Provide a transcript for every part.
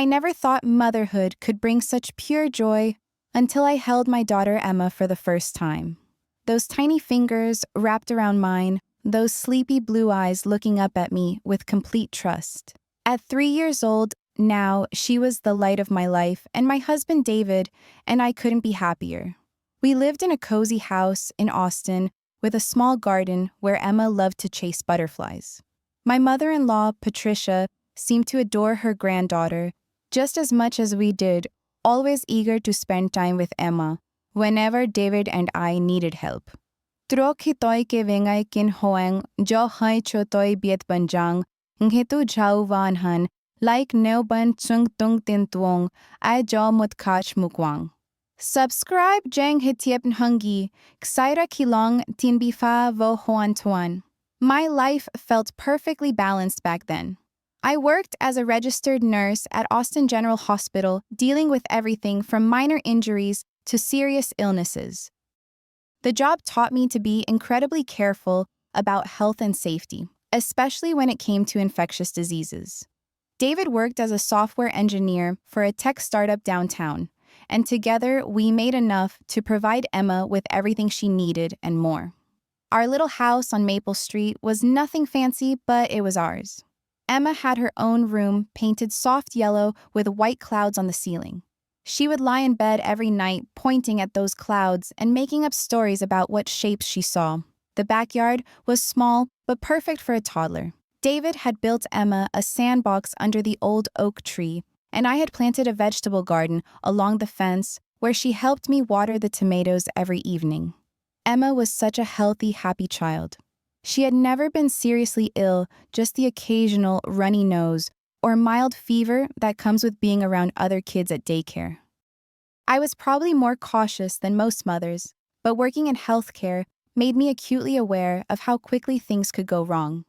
I never thought motherhood could bring such pure joy until I held my daughter Emma for the first time. Those tiny fingers wrapped around mine, those sleepy blue eyes looking up at me with complete trust. At 3 years old, now she was the light of my life, and my husband David and I couldn't be happier. We lived in a cozy house in Austin with a small garden where Emma loved to chase butterflies. My mother-in-law, Patricia, seemed to adore her granddaughter just as much as we did, always eager to spend time with Emma whenever David and I needed help. Trok hitoi ke vengay kin hoang jo hai chotoi biet banjang nghetu jau van han like neo ban chung tung tin tuong ai jo mut kach mukwang. Subscribe jang hitiep nhungi ksaira kilong tin bifa vo hoan tuan. My life felt perfectly balanced back then. I worked as a registered nurse at Austin General Hospital, dealing with everything from minor injuries to serious illnesses. The job taught me to be incredibly careful about health and safety, especially when it came to infectious diseases. David worked as a software engineer for a tech startup downtown, and together we made enough to provide Emma with everything she needed and more. Our little house on Maple Street was nothing fancy, but it was ours. Emma had her own room painted soft yellow with white clouds on the ceiling. She would lie in bed every night pointing at those clouds and making up stories about what shapes she saw. The backyard was small but perfect for a toddler. David had built Emma a sandbox under the old oak tree, and I had planted a vegetable garden along the fence where she helped me water the tomatoes every evening. Emma was such a healthy, happy child. She had never been seriously ill, just the occasional runny nose or mild fever that comes with being around other kids at daycare. I was probably more cautious than most mothers, but working in healthcare made me acutely aware of how quickly things could go wrong.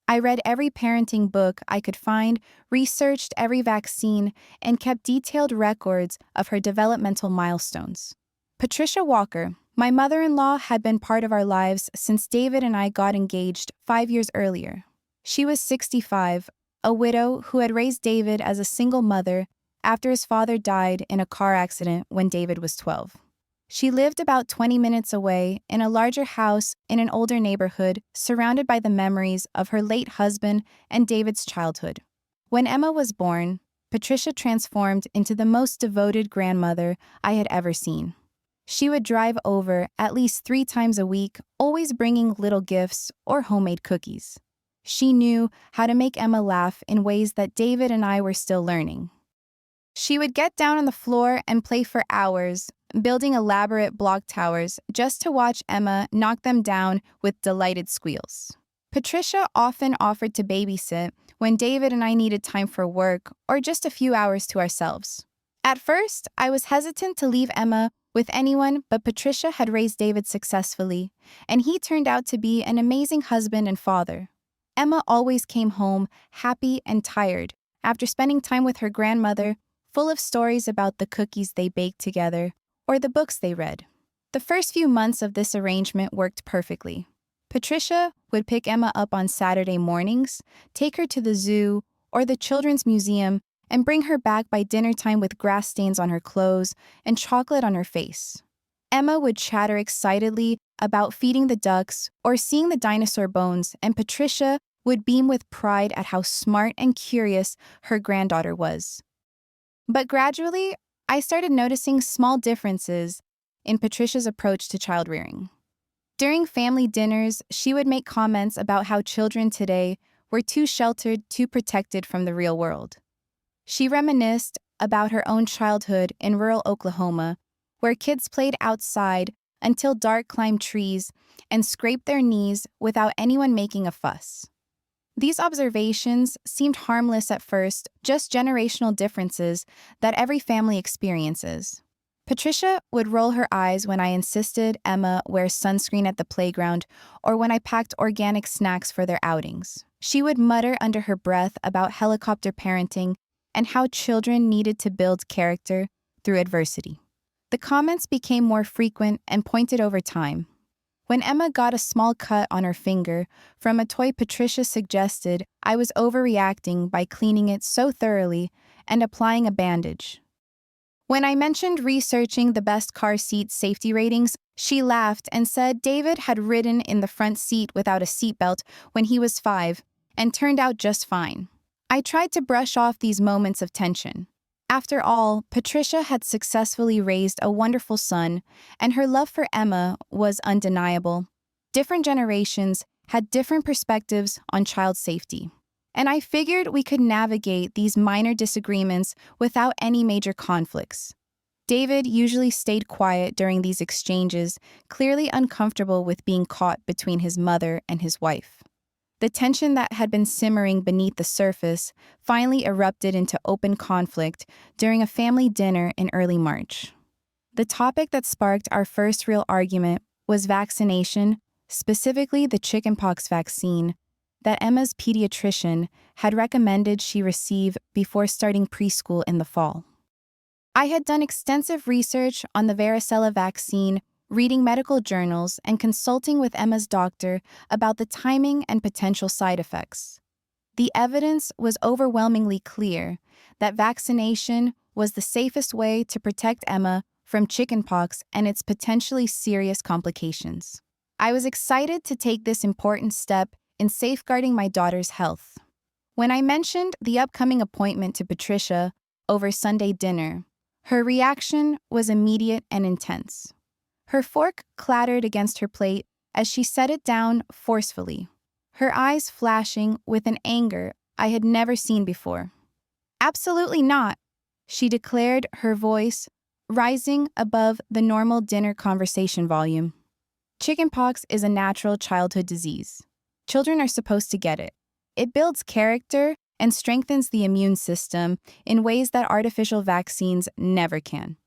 I read every parenting book I could find, researched every vaccine, and kept detailed records of her developmental milestones. Patricia Walker, my mother-in-law, had been part of our lives since David and I got engaged 5 years earlier. She was 65, a widow who had raised David as a single mother after his father died in a car accident when David was 12. She lived about 20 minutes away in a larger house in an older neighborhood, surrounded by the memories of her late husband and David's childhood. When Emma was born, Patricia transformed into the most devoted grandmother I had ever seen. She would drive over at least 3 times a week, always bringing little gifts or homemade cookies. She knew how to make Emma laugh in ways that David and I were still learning. She would get down on the floor and play for hours, building elaborate block towers just to watch Emma knock them down with delighted squeals. Patricia often offered to babysit when David and I needed time for work or just a few hours to ourselves. At first, I was hesitant to leave Emma with anyone, but Patricia had raised David successfully, and he turned out to be an amazing husband and father. Emma always came home happy and tired after spending time with her grandmother, full of stories about the cookies they baked together or the books they read. The first few months of this arrangement worked perfectly. Patricia would pick Emma up on Saturday mornings, take her to the zoo or the children's museum, and bring her back by dinner time with grass stains on her clothes and chocolate on her face. Emma would chatter excitedly about feeding the ducks or seeing the dinosaur bones, and Patricia would beam with pride at how smart and curious her granddaughter was. But gradually, I started noticing small differences in Patricia's approach to child rearing. During family dinners, she would make comments about how children today were too sheltered, too protected from the real world. She reminisced about her own childhood in rural Oklahoma, where kids played outside until dark, climbed trees, and scraped their knees without anyone making a fuss. These observations seemed harmless at first, just generational differences that every family experiences. Patricia would roll her eyes when I insisted Emma wear sunscreen at the playground or when I packed organic snacks for their outings. She would mutter under her breath about helicopter parenting and how children needed to build character through adversity. The comments became more frequent and pointed over time. When Emma got a small cut on her finger from a toy Patricia suggested I was overreacting by cleaning it so thoroughly, and applying a bandage. When I mentioned researching the best car seat safety ratings, she laughed and said David had ridden in the front seat without a seatbelt when he was 5 and turned out just fine. I tried to brush off these moments of tension. After all, Patricia had successfully raised a wonderful son, and her love for Emma was undeniable. Different generations had different perspectives on child safety, and I figured we could navigate these minor disagreements without any major conflicts. David usually stayed quiet during these exchanges, clearly uncomfortable with being caught between his mother and his wife. The tension that had been simmering beneath the surface finally erupted into open conflict during a family dinner in early March. The topic that sparked our first real argument was vaccination, specifically the chickenpox vaccine that Emma's pediatrician had recommended she receive before starting preschool in the fall. I had done extensive research on the varicella vaccine, reading medical journals and consulting with Emma's doctor about the timing and potential side effects. The evidence was overwhelmingly clear that vaccination was the safest way to protect Emma from chickenpox and its potentially serious complications. I was excited to take this important step in safeguarding my daughter's health. When I mentioned the upcoming appointment to Patricia over Sunday dinner, her reaction was immediate and intense. Her fork clattered against her plate as she set it down forcefully, her eyes flashing with an anger I had never seen before. "Absolutely not," she declared, her voice rising above the normal dinner conversation volume. "Chickenpox is a natural childhood disease. Children are supposed to get it. It builds character and strengthens the immune system in ways that artificial vaccines never can."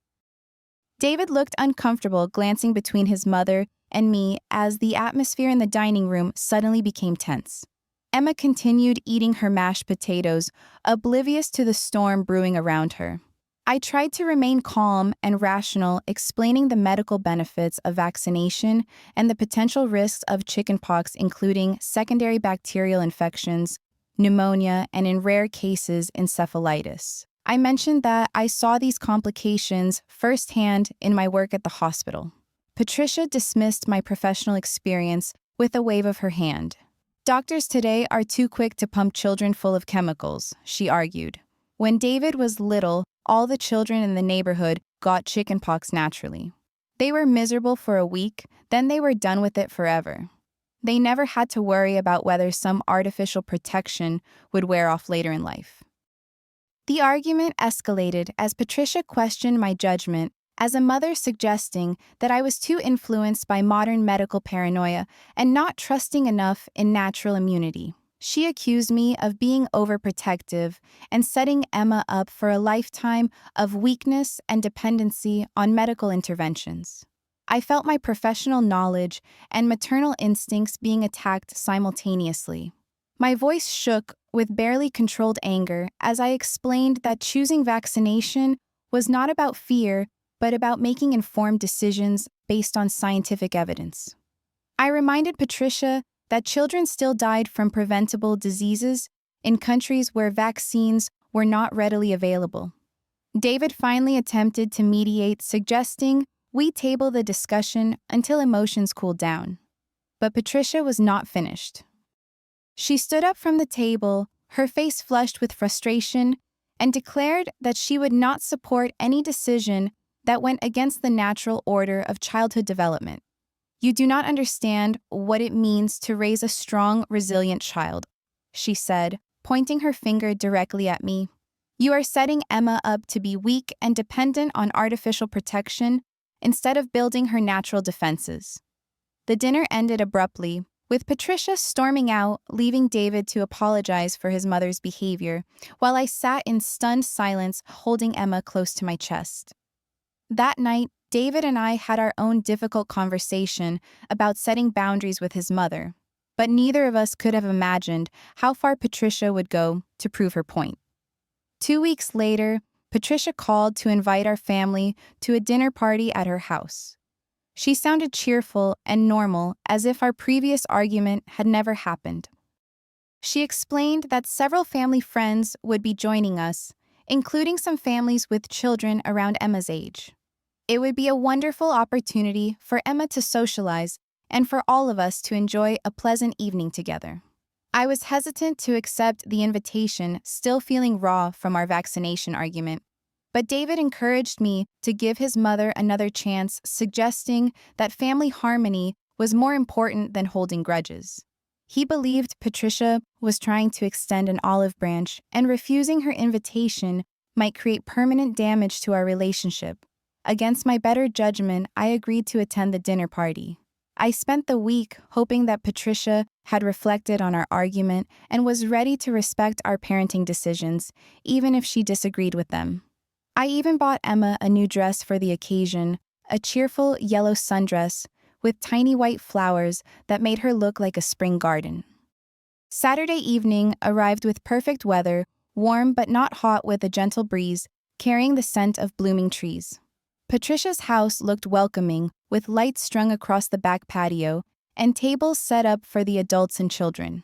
David looked uncomfortable, glancing between his mother and me as the atmosphere in the dining room suddenly became tense. Emma continued eating her mashed potatoes, oblivious to the storm brewing around her. I tried to remain calm and rational, explaining the medical benefits of vaccination and the potential risks of chickenpox, including secondary bacterial infections, pneumonia, and in rare cases, encephalitis. I mentioned that I saw these complications firsthand in my work at the hospital. Patricia dismissed my professional experience with a wave of her hand. "Doctors today are too quick to pump children full of chemicals," she argued. "When David was little, all the children in the neighborhood got chickenpox naturally. They were miserable for a week, then they were done with it forever. They never had to worry about whether some artificial protection would wear off later in life." The argument escalated as Patricia questioned my judgment as a mother, suggesting that I was too influenced by modern medical paranoia and not trusting enough in natural immunity. She accused me of being overprotective and setting Emma up for a lifetime of weakness and dependency on medical interventions. I felt my professional knowledge and maternal instincts being attacked simultaneously. My voice shook with barely controlled anger as I explained that choosing vaccination was not about fear, but about making informed decisions based on scientific evidence. I reminded Patricia that children still died from preventable diseases in countries where vaccines were not readily available. David finally attempted to mediate, suggesting we table the discussion until emotions cooled down. But Patricia was not finished. She stood up from the table, her face flushed with frustration, and declared that she would not support any decision that went against the natural order of childhood development. "You do not understand what it means to raise a strong, resilient child," she said, pointing her finger directly at me. "You are setting Emma up to be weak and dependent on artificial protection instead of building her natural defenses." The dinner ended abruptly, with Patricia storming out, leaving David to apologize for his mother's behavior, while I sat in stunned silence, holding Emma close to my chest. That night, David and I had our own difficult conversation about setting boundaries with his mother, but neither of us could have imagined how far Patricia would go to prove her point. 2 weeks later, Patricia called to invite our family to a dinner party at her house. She sounded cheerful and normal, as if our previous argument had never happened. She explained that several family friends would be joining us, including some families with children around Emma's age. It would be a wonderful opportunity for Emma to socialize and for all of us to enjoy a pleasant evening together. I was hesitant to accept the invitation, still feeling raw from our vaccination argument, but David encouraged me to give his mother another chance, suggesting that family harmony was more important than holding grudges. He believed Patricia was trying to extend an olive branch, and refusing her invitation might create permanent damage to our relationship. Against my better judgment, I agreed to attend the dinner party. I spent the week hoping that Patricia had reflected on our argument and was ready to respect our parenting decisions, even if she disagreed with them. I even bought Emma a new dress for the occasion, a cheerful yellow sundress with tiny white flowers that made her look like a spring garden. Saturday evening arrived with perfect weather, warm but not hot with a gentle breeze, carrying the scent of blooming trees. Patricia's house looked welcoming, with lights strung across the back patio and tables set up for the adults and children.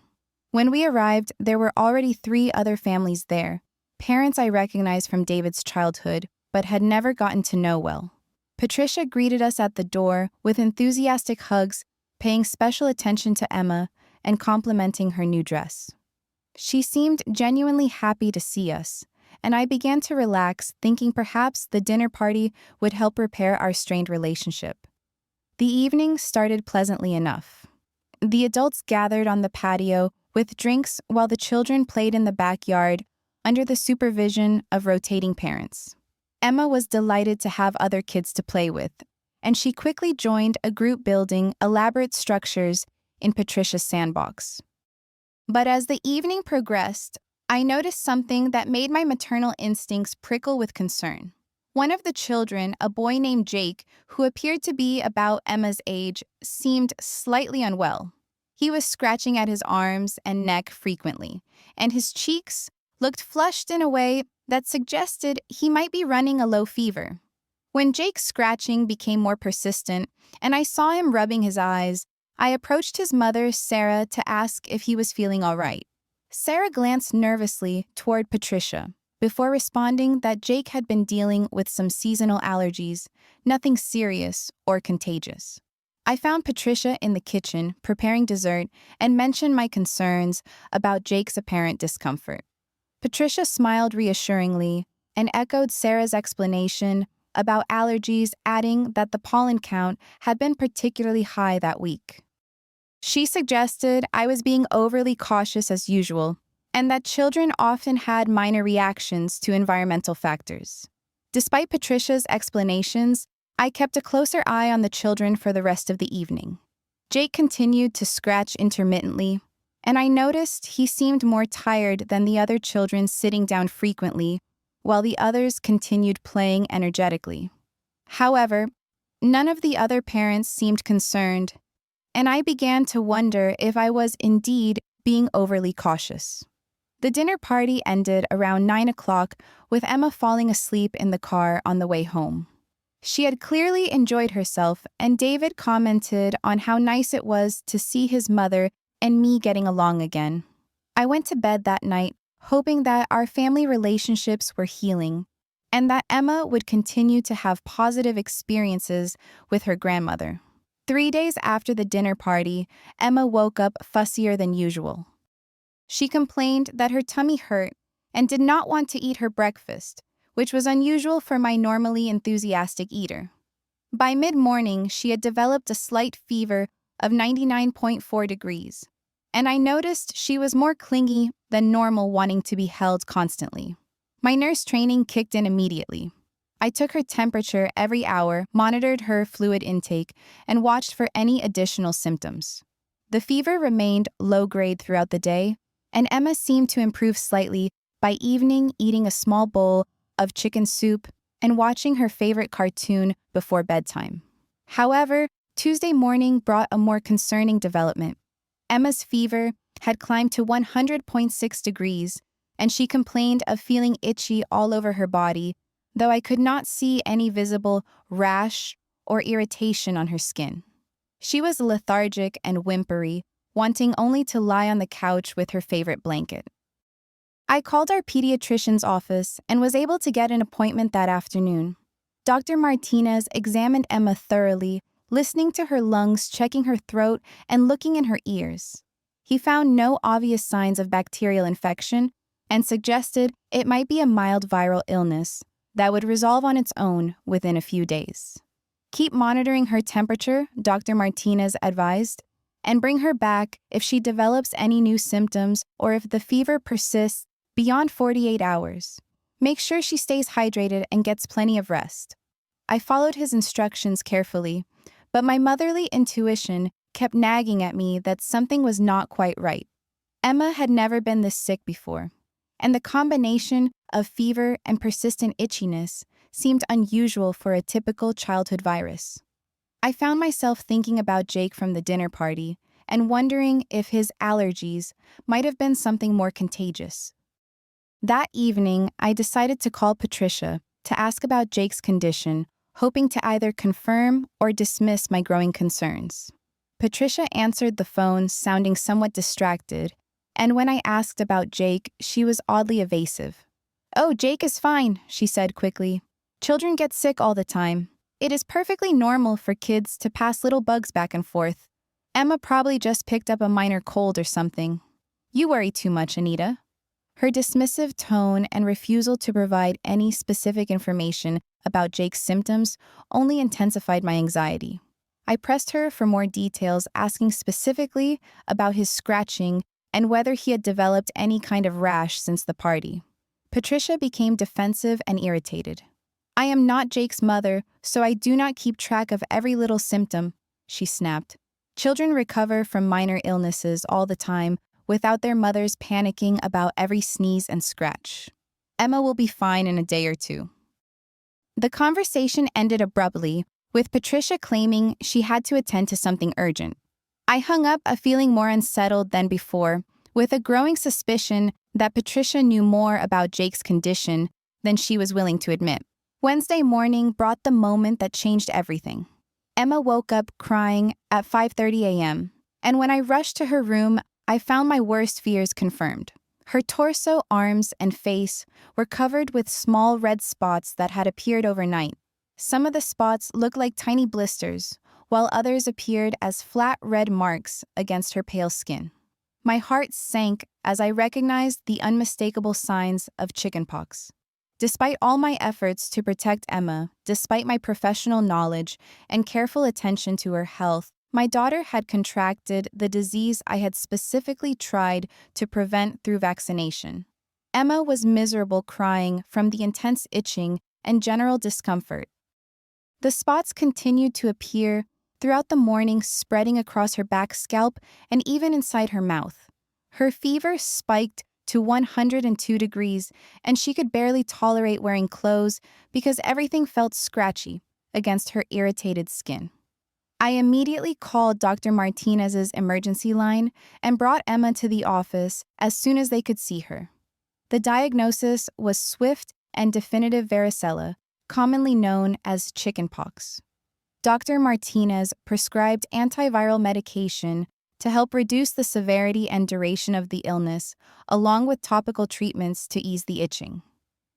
When we arrived, there were already 3 other families there, parents I recognized from David's childhood, but had never gotten to know well. Patricia greeted us at the door with enthusiastic hugs, paying special attention to Emma and complimenting her new dress. She seemed genuinely happy to see us, and I began to relax, thinking perhaps the dinner party would help repair our strained relationship. The evening started pleasantly enough. The adults gathered on the patio with drinks while the children played in the backyard under the supervision of rotating parents. Emma was delighted to have other kids to play with, and she quickly joined a group building elaborate structures in Patricia's sandbox. But as the evening progressed, I noticed something that made my maternal instincts prickle with concern. One of the children, a boy named Jake, who appeared to be about Emma's age, seemed slightly unwell. He was scratching at his arms and neck frequently, and his cheeks looked flushed in a way that suggested he might be running a low fever. When Jake's scratching became more persistent and I saw him rubbing his eyes, I approached his mother, Sarah, to ask if he was feeling all right. Sarah glanced nervously toward Patricia before responding that Jake had been dealing with some seasonal allergies, nothing serious or contagious. I found Patricia in the kitchen preparing dessert and mentioned my concerns about Jake's apparent discomfort. Patricia smiled reassuringly and echoed Sarah's explanation about allergies, adding that the pollen count had been particularly high that week. She suggested I was being overly cautious as usual, and that children often had minor reactions to environmental factors. Despite Patricia's explanations, I kept a closer eye on the children for the rest of the evening. Jake continued to scratch intermittently, and I noticed he seemed more tired than the other children, sitting down frequently, while the others continued playing energetically. However, none of the other parents seemed concerned, and I began to wonder if I was indeed being overly cautious. The dinner party ended around 9 o'clock with Emma falling asleep in the car on the way home. She had clearly enjoyed herself, and David commented on how nice it was to see his mother and me getting along again. I went to bed that night hoping that our family relationships were healing and that Emma would continue to have positive experiences with her grandmother. 3 days after the dinner party, Emma woke up fussier than usual. She complained that her tummy hurt and did not want to eat her breakfast, which was unusual for my normally enthusiastic eater. By mid-morning, she had developed a slight fever of 99.4 degrees, and I noticed she was more clingy than normal, wanting to be held constantly. My nurse training kicked in immediately. I took her temperature every hour, monitored her fluid intake, and watched for any additional symptoms. The fever remained low-grade throughout the day, and Emma seemed to improve slightly by evening, eating a small bowl of chicken soup and watching her favorite cartoon before bedtime. However, Tuesday morning brought a more concerning development. Emma's fever had climbed to 100.6 degrees, and she complained of feeling itchy all over her body, though I could not see any visible rash or irritation on her skin. She was lethargic and whimpery, wanting only to lie on the couch with her favorite blanket. I called our pediatrician's office and was able to get an appointment that afternoon. Dr. Martinez examined Emma thoroughly, listening to her lungs, checking her throat, and looking in her ears. He found no obvious signs of bacterial infection and suggested it might be a mild viral illness that would resolve on its own within a few days. Keep monitoring her temperature, Dr. Martinez advised, and bring her back if she develops any new symptoms or if the fever persists beyond 48 hours. Make sure she stays hydrated and gets plenty of rest. I followed his instructions carefully, but my motherly intuition kept nagging at me that something was not quite right. Emma had never been this sick before, and the combination of fever and persistent itchiness seemed unusual for a typical childhood virus. I found myself thinking about Jake from the dinner party and wondering if his allergies might have been something more contagious. That evening, I decided to call Patricia to ask about Jake's condition, hoping to either confirm or dismiss my growing concerns. Patricia answered the phone, sounding somewhat distracted, and when I asked about Jake, she was oddly evasive. "Oh, Jake is fine," she said quickly. "Children get sick all the time. It is perfectly normal for kids to pass little bugs back and forth. Emma probably just picked up a minor cold or something. You worry too much, Anita." Her dismissive tone and refusal to provide any specific information about Jake's symptoms only intensified my anxiety. I pressed her for more details, asking specifically about his scratching and whether he had developed any kind of rash since the party. Patricia became defensive and irritated. "I am not Jake's mother, so I do not keep track of every little symptom," she snapped. "Children recover from minor illnesses all the time without their mothers panicking about every sneeze and scratch. Emma will be fine in a day or two." The conversation ended abruptly, with Patricia claiming she had to attend to something urgent. I hung up, feeling more unsettled than before, with a growing suspicion that Patricia knew more about Jake's condition than she was willing to admit. Wednesday morning brought the moment that changed everything. Emma woke up crying at 5:30 a.m., and when I rushed to her room, I found my worst fears confirmed. Her torso, arms, and face were covered with small red spots that had appeared overnight. Some of the spots looked like tiny blisters, while others appeared as flat red marks against her pale skin. My heart sank as I recognized the unmistakable signs of chickenpox. Despite all my efforts to protect Emma, despite my professional knowledge and careful attention to her health, my daughter had contracted the disease I had specifically tried to prevent through vaccination. Emma was miserable, crying from the intense itching and general discomfort. The spots continued to appear throughout the morning, spreading across her back, scalp, and even inside her mouth. Her fever spiked to 102 degrees, and she could barely tolerate wearing clothes because everything felt scratchy against her irritated skin. I immediately called Dr. Martinez's emergency line and brought Emma to the office as soon as they could see her. The diagnosis was swift and definitive varicella, commonly known as chickenpox. Dr. Martinez prescribed antiviral medication to help reduce the severity and duration of the illness, along with topical treatments to ease the itching.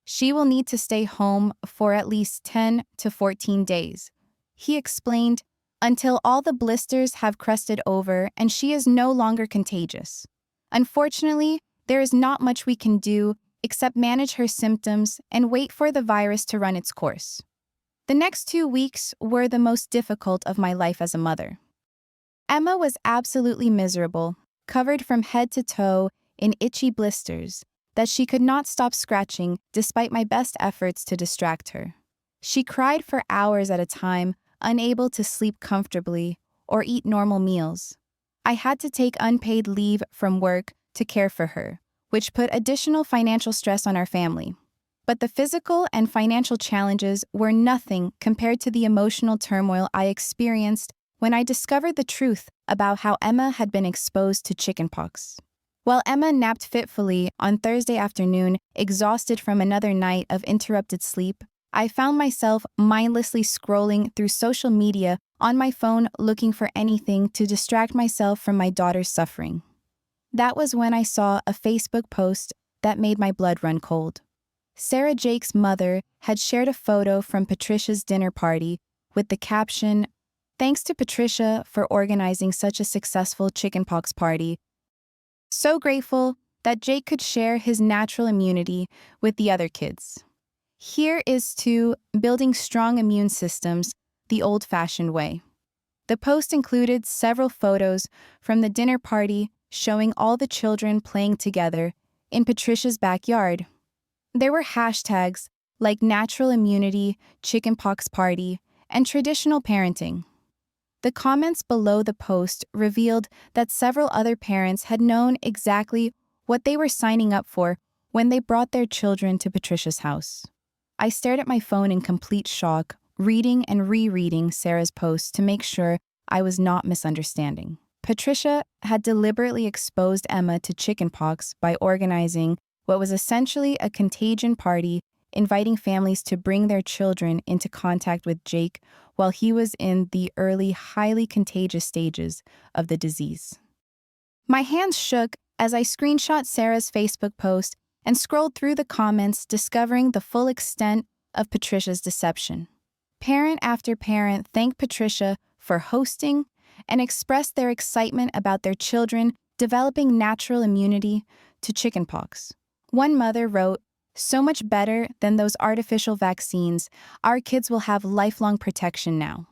She will need to stay home for at least 10 to 14 days, he explained, until all the blisters have crusted over and she is no longer contagious. Unfortunately, there is not much we can do except manage her symptoms and wait for the virus to run its course. The next 2 weeks were the most difficult of my life as a mother. Emma was absolutely miserable, covered from head to toe in itchy blisters that she could not stop scratching despite my best efforts to distract her. She cried for hours at a time, unable to sleep comfortably or eat normal meals. I had to take unpaid leave from work to care for her, which put additional financial stress on our family. But the physical and financial challenges were nothing compared to the emotional turmoil I experienced when I discovered the truth about how Emma had been exposed to chickenpox. While Emma napped fitfully on Thursday afternoon, exhausted from another night of interrupted sleep, I found myself mindlessly scrolling through social media on my phone looking for anything to distract myself from my daughter's suffering. That was when I saw a Facebook post that made my blood run cold. Sarah Jake's mother had shared a photo from Patricia's dinner party with the caption, "Thanks to Patricia for organizing such a successful chickenpox party. So grateful that Jake could share his natural immunity with the other kids. Here is to building strong immune systems the old-fashioned way." The post included several photos from the dinner party showing all the children playing together in Patricia's backyard. There were hashtags like natural immunity, chickenpox party, and traditional parenting. The comments below the post revealed that several other parents had known exactly what they were signing up for when they brought their children to Patricia's house. I stared at my phone in complete shock, reading and rereading Sarah's posts to make sure I was not misunderstanding. Patricia had deliberately exposed Emma to chickenpox by organizing what was essentially a contagion party, inviting families to bring their children into contact with Jake while he was in the early, highly contagious stages of the disease. My hands shook as I screenshot Sarah's Facebook post and scrolled through the comments, discovering the full extent of Patricia's deception. Parent after parent thanked Patricia for hosting and expressed their excitement about their children developing natural immunity to chickenpox. One mother wrote, "So much better than those artificial vaccines. Our kids will have lifelong protection now."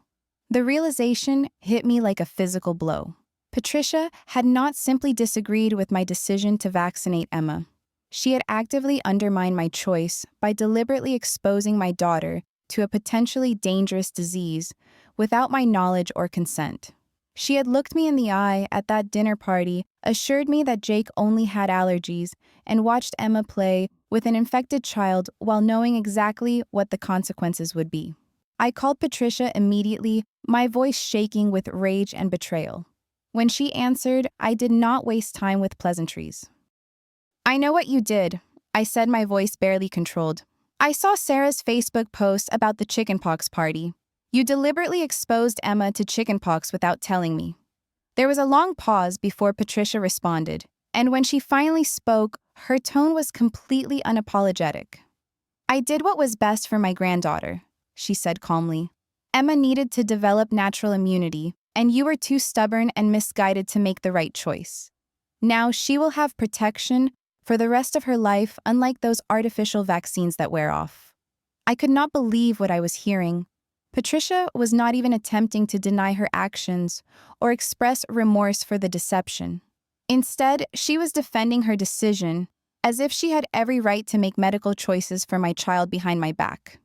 The realization hit me like a physical blow. Patricia had not simply disagreed with my decision to vaccinate Emma. She had actively undermined my choice by deliberately exposing my daughter to a potentially dangerous disease without my knowledge or consent. She had looked me in the eye at that dinner party, assured me that Jake only had allergies, and watched Emma play with an infected child while knowing exactly what the consequences would be. I called Patricia immediately, my voice shaking with rage and betrayal. When she answered, I did not waste time with pleasantries. "I know what you did," I said, my voice barely controlled. "I saw Sarah's Facebook post about the chickenpox party. You deliberately exposed Emma to chickenpox without telling me." There was a long pause before Patricia responded, and when she finally spoke, her tone was completely unapologetic. "I did what was best for my granddaughter," she said calmly. "Emma needed to develop natural immunity, and you were too stubborn and misguided to make the right choice. Now she will have protection for the rest of her life, unlike those artificial vaccines that wear off." I could not believe what I was hearing. Patricia was not even attempting to deny her actions or express remorse for the deception. Instead, she was defending her decision as if she had every right to make medical choices for my child behind my back.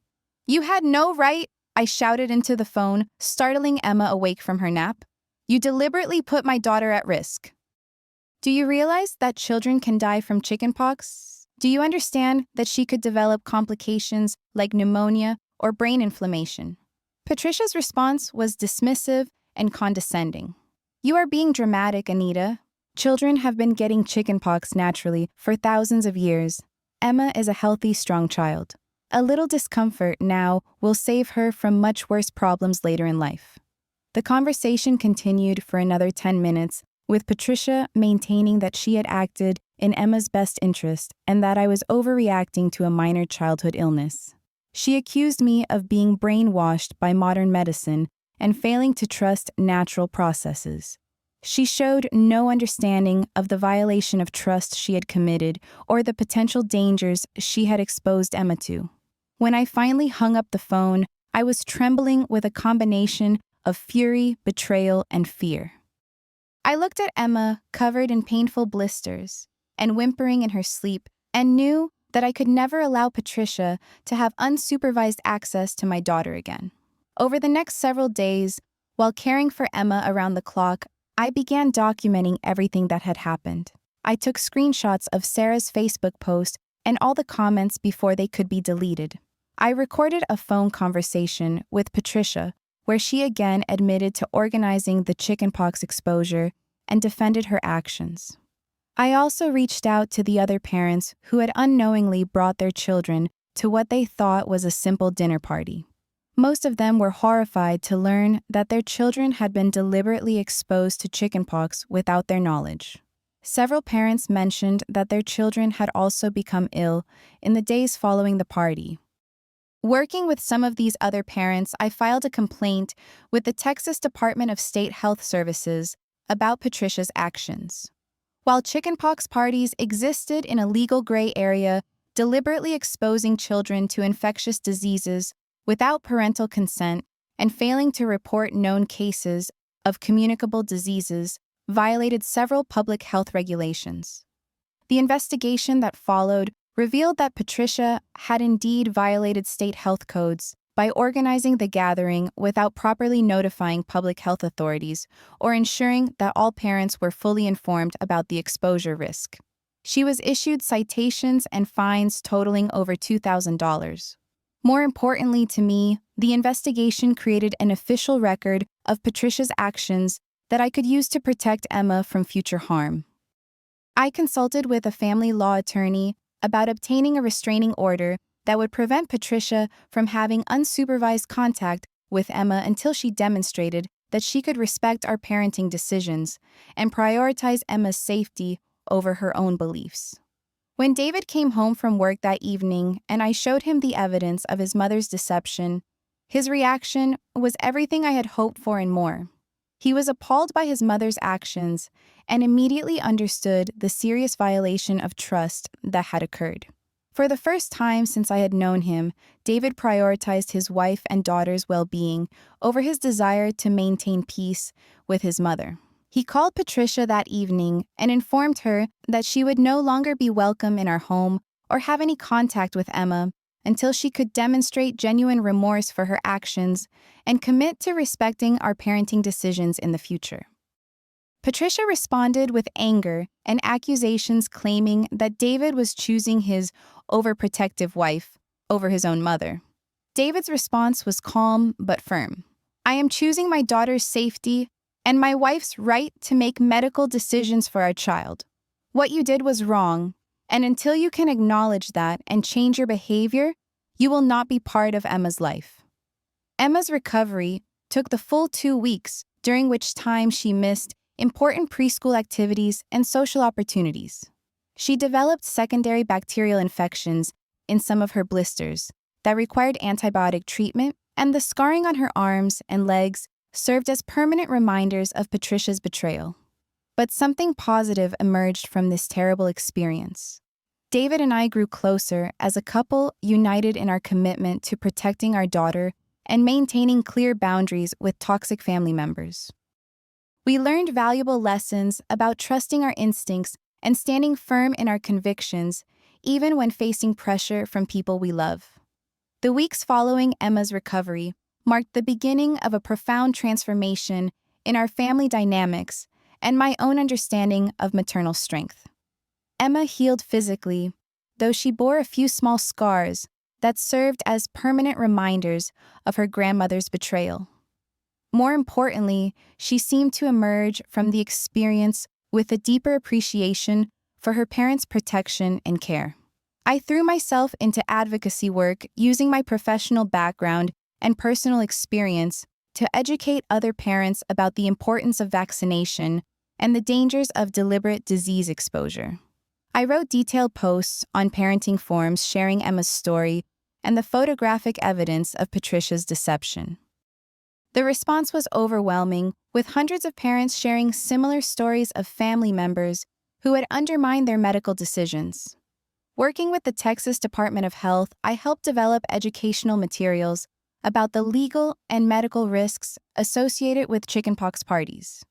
"You had no right," I shouted into the phone, startling Emma awake from her nap. "You deliberately put my daughter at risk. Do you realize that children can die from chickenpox? Do you understand that she could develop complications like pneumonia or brain inflammation?" Patricia's response was dismissive and condescending. "You are being dramatic, Anita. Children have been getting chickenpox naturally for thousands of years. Emma is a healthy, strong child. A little discomfort now will save her from much worse problems later in life." The conversation continued for another 10 minutes, with Patricia maintaining that she had acted in Emma's best interest and that I was overreacting to a minor childhood illness. She accused me of being brainwashed by modern medicine and failing to trust natural processes. She showed no understanding of the violation of trust she had committed or the potential dangers she had exposed Emma to. When I finally hung up the phone, I was trembling with a combination of fury, betrayal, and fear. I looked at Emma, covered in painful blisters and whimpering in her sleep, and knew that I could never allow Patricia to have unsupervised access to my daughter again. Over the next several days, while caring for Emma around the clock, I began documenting everything that had happened. I took screenshots of Sarah's Facebook post and all the comments before they could be deleted. I recorded a phone conversation with Patricia where she again admitted to organizing the chickenpox exposure and defended her actions. I also reached out to the other parents who had unknowingly brought their children to what they thought was a simple dinner party. Most of them were horrified to learn that their children had been deliberately exposed to chickenpox without their knowledge. Several parents mentioned that their children had also become ill in the days following the party. Working with some of these other parents, I filed a complaint with the Texas Department of State Health Services about Patricia's actions. While chickenpox parties existed in a legal gray area, deliberately exposing children to infectious diseases without parental consent and failing to report known cases of communicable diseases violated several public health regulations. The investigation that followed revealed that Patricia had indeed violated state health codes by organizing the gathering without properly notifying public health authorities or ensuring that all parents were fully informed about the exposure risk. She was issued citations and fines totaling over $2,000. More importantly to me, the investigation created an official record of Patricia's actions that I could use to protect Emma from future harm. I consulted with a family law attorney about obtaining a restraining order that would prevent Patricia from having unsupervised contact with Emma until she demonstrated that she could respect our parenting decisions and prioritize Emma's safety over her own beliefs. When David came home from work that evening and I showed him the evidence of his mother's deception, his reaction was everything I had hoped for and more. He was appalled by his mother's actions and immediately understood the serious violation of trust that had occurred. For the first time since I had known him, David prioritized his wife and daughter's well-being over his desire to maintain peace with his mother. He called Patricia that evening and informed her that she would no longer be welcome in our home or have any contact with Emma until she could demonstrate genuine remorse for her actions and commit to respecting our parenting decisions in the future. Patricia responded with anger and accusations claiming that David was choosing his overprotective wife over his own mother. David's response was calm but firm. "I am choosing my daughter's safety and my wife's right to make medical decisions for our child. What you did was wrong, and until you can acknowledge that and change your behavior, you will not be part of Emma's life." Emma's recovery took the full 2 weeks, during which time she missed important preschool activities and social opportunities. She developed secondary bacterial infections in some of her blisters that required antibiotic treatment, and the scarring on her arms and legs served as permanent reminders of Patricia's betrayal. But something positive emerged from this terrible experience. David and I grew closer as a couple united in our commitment to protecting our daughter and maintaining clear boundaries with toxic family members. We learned valuable lessons about trusting our instincts and standing firm in our convictions, even when facing pressure from people we love. The weeks following Emma's recovery marked the beginning of a profound transformation in our family dynamics and my own understanding of maternal strength. Emma healed physically, though she bore a few small scars that served as permanent reminders of her grandmother's betrayal. More importantly, she seemed to emerge from the experience with a deeper appreciation for her parents' protection and care. I threw myself into advocacy work using my professional background and personal experience to educate other parents about the importance of vaccination and the dangers of deliberate disease exposure. I wrote detailed posts on parenting forums sharing Emma's story and the photographic evidence of Patricia's deception. The response was overwhelming, with hundreds of parents sharing similar stories of family members who had undermined their medical decisions. Working with the Texas Department of Health, I helped develop educational materials about the legal and medical risks associated with chickenpox parties.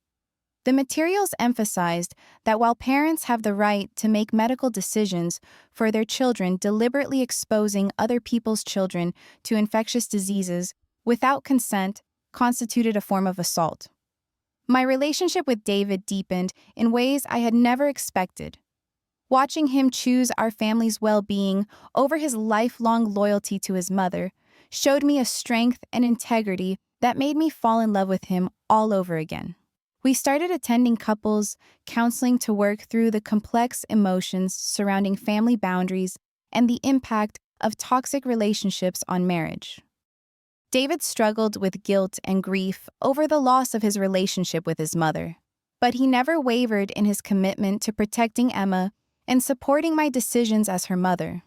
The materials emphasized that while parents have the right to make medical decisions for their children, deliberately exposing other people's children to infectious diseases without consent constituted a form of assault. My relationship with David deepened in ways I had never expected. Watching him choose our family's well-being over his lifelong loyalty to his mother showed me a strength and integrity that made me fall in love with him all over again. We started attending couples counseling to work through the complex emotions surrounding family boundaries and the impact of toxic relationships on marriage. David struggled with guilt and grief over the loss of his relationship with his mother. But he never wavered in his commitment to protecting Emma and supporting my decisions as her mother.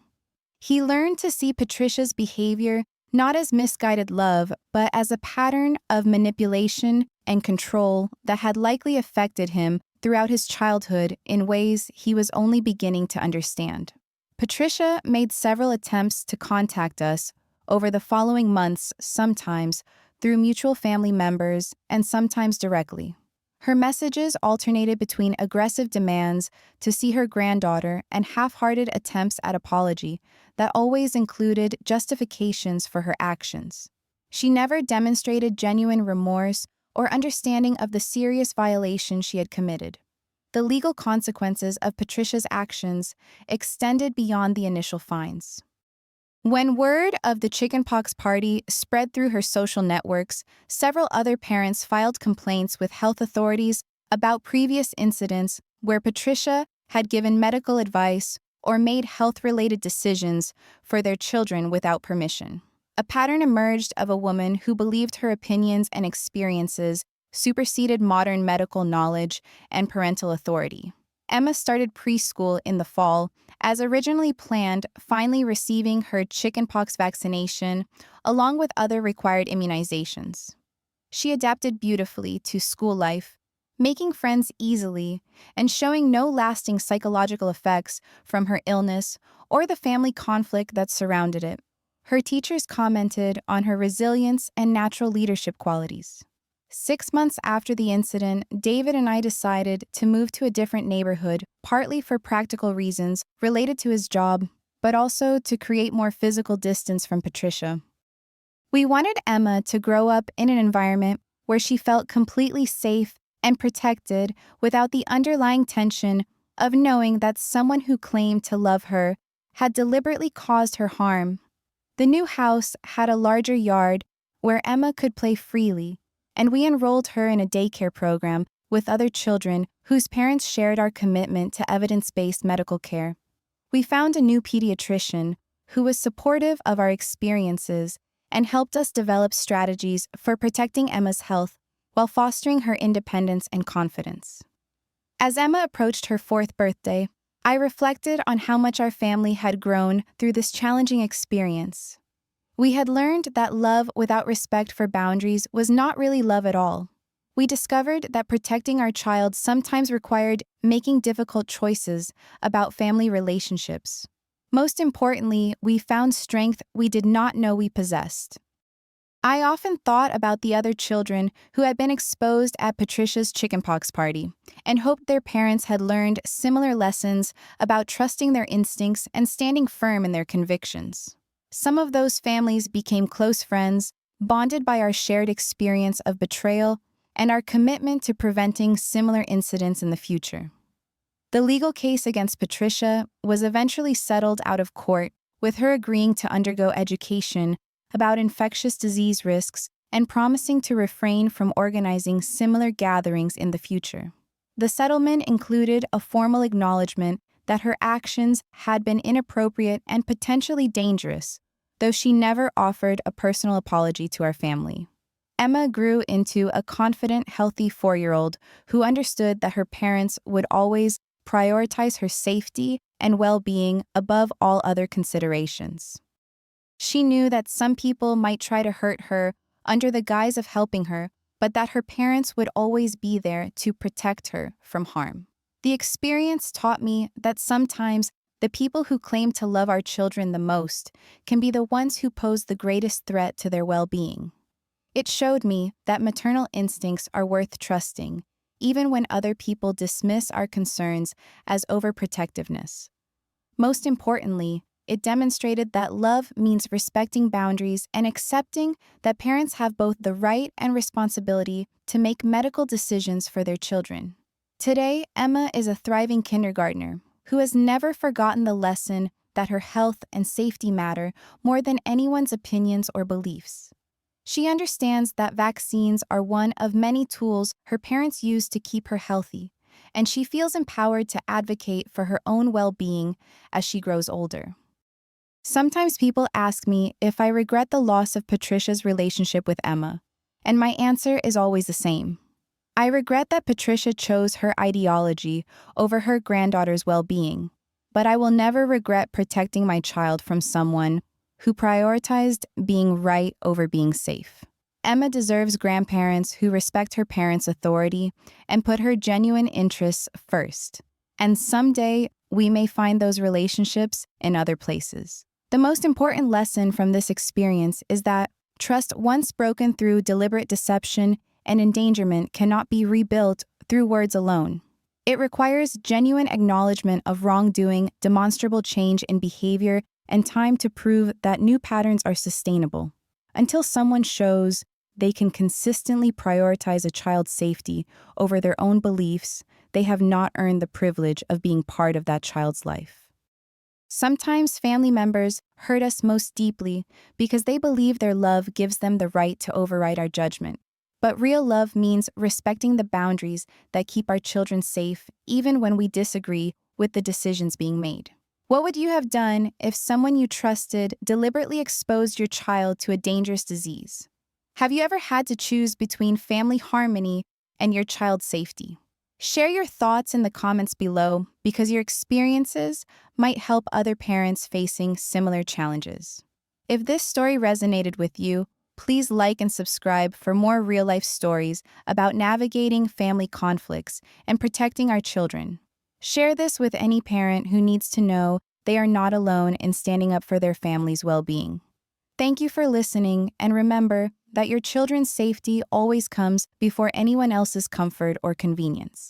He learned to see Patricia's behavior not as misguided love, but as a pattern of manipulation and control that had likely affected him throughout his childhood in ways he was only beginning to understand. Patricia made several attempts to contact us over the following months, sometimes through mutual family members and sometimes directly. Her messages alternated between aggressive demands to see her granddaughter and half-hearted attempts at apology that always included justifications for her actions. She never demonstrated genuine remorse or understanding of the serious violation she had committed. The legal consequences of Patricia's actions extended beyond the initial fines. When word of the chickenpox party spread through her social networks, several other parents filed complaints with health authorities about previous incidents where Patricia had given medical advice or made health-related decisions for their children without permission. A pattern emerged of a woman who believed her opinions and experiences superseded modern medical knowledge and parental authority. Emma started preschool in the fall, as originally planned, finally receiving her chickenpox vaccination along with other required immunizations. She adapted beautifully to school life, making friends easily and showing no lasting psychological effects from her illness or the family conflict that surrounded it. Her teachers commented on her resilience and natural leadership qualities. 6 months after the incident, David and I decided to move to a different neighborhood, partly for practical reasons related to his job, but also to create more physical distance from Patricia. We wanted Emma to grow up in an environment where she felt completely safe and protected without the underlying tension of knowing that someone who claimed to love her had deliberately caused her harm. The new house had a larger yard where Emma could play freely, and we enrolled her in a daycare program with other children whose parents shared our commitment to evidence-based medical care. We found a new pediatrician who was supportive of our experiences and helped us develop strategies for protecting Emma's health while fostering her independence and confidence. As Emma approached her 4th birthday, I reflected on how much our family had grown through this challenging experience. We had learned that love without respect for boundaries was not really love at all. We discovered that protecting our child sometimes required making difficult choices about family relationships. Most importantly, we found strength we did not know we possessed. I often thought about the other children who had been exposed at Patricia's chickenpox party and hoped their parents had learned similar lessons about trusting their instincts and standing firm in their convictions. Some of those families became close friends, bonded by our shared experience of betrayal and our commitment to preventing similar incidents in the future. The legal case against Patricia was eventually settled out of court, with her agreeing to undergo education about infectious disease risks and promising to refrain from organizing similar gatherings in the future. The settlement included a formal acknowledgement that her actions had been inappropriate and potentially dangerous, though she never offered a personal apology to our family. Emma grew into a confident, healthy 4-year-old who understood that her parents would always prioritize her safety and well-being above all other considerations. She knew that some people might try to hurt her under the guise of helping her, but that her parents would always be there to protect her from harm. The experience taught me that sometimes the people who claim to love our children the most can be the ones who pose the greatest threat to their well-being. It showed me that maternal instincts are worth trusting, even when other people dismiss our concerns as overprotectiveness. Most importantly, it demonstrated that love means respecting boundaries and accepting that parents have both the right and responsibility to make medical decisions for their children. Today, Emma is a thriving kindergartner who has never forgotten the lesson that her health and safety matter more than anyone's opinions or beliefs. She understands that vaccines are one of many tools her parents use to keep her healthy, and she feels empowered to advocate for her own well-being as she grows older. Sometimes people ask me if I regret the loss of Patricia's relationship with Emma, and my answer is always the same. I regret that Patricia chose her ideology over her granddaughter's well-being, but I will never regret protecting my child from someone who prioritized being right over being safe. Emma deserves grandparents who respect her parents' authority and put her genuine interests first. And someday, we may find those relationships in other places. The most important lesson from this experience is that trust once broken through deliberate deception and endangerment cannot be rebuilt through words alone. It requires genuine acknowledgement of wrongdoing, demonstrable change in behavior, and time to prove that new patterns are sustainable. Until someone shows they can consistently prioritize a child's safety over their own beliefs, they have not earned the privilege of being part of that child's life. Sometimes family members hurt us most deeply because they believe their love gives them the right to override our judgment. But real love means respecting the boundaries that keep our children safe, even when we disagree with the decisions being made. What would you have done if someone you trusted deliberately exposed your child to a dangerous disease? Have you ever had to choose between family harmony and your child's safety? Share your thoughts in the comments below because your experiences might help other parents facing similar challenges. If this story resonated with you, please like and subscribe for more real-life stories about navigating family conflicts and protecting our children. Share this with any parent who needs to know they are not alone in standing up for their family's well-being. Thank you for listening, and remember that your children's safety always comes before anyone else's comfort or convenience.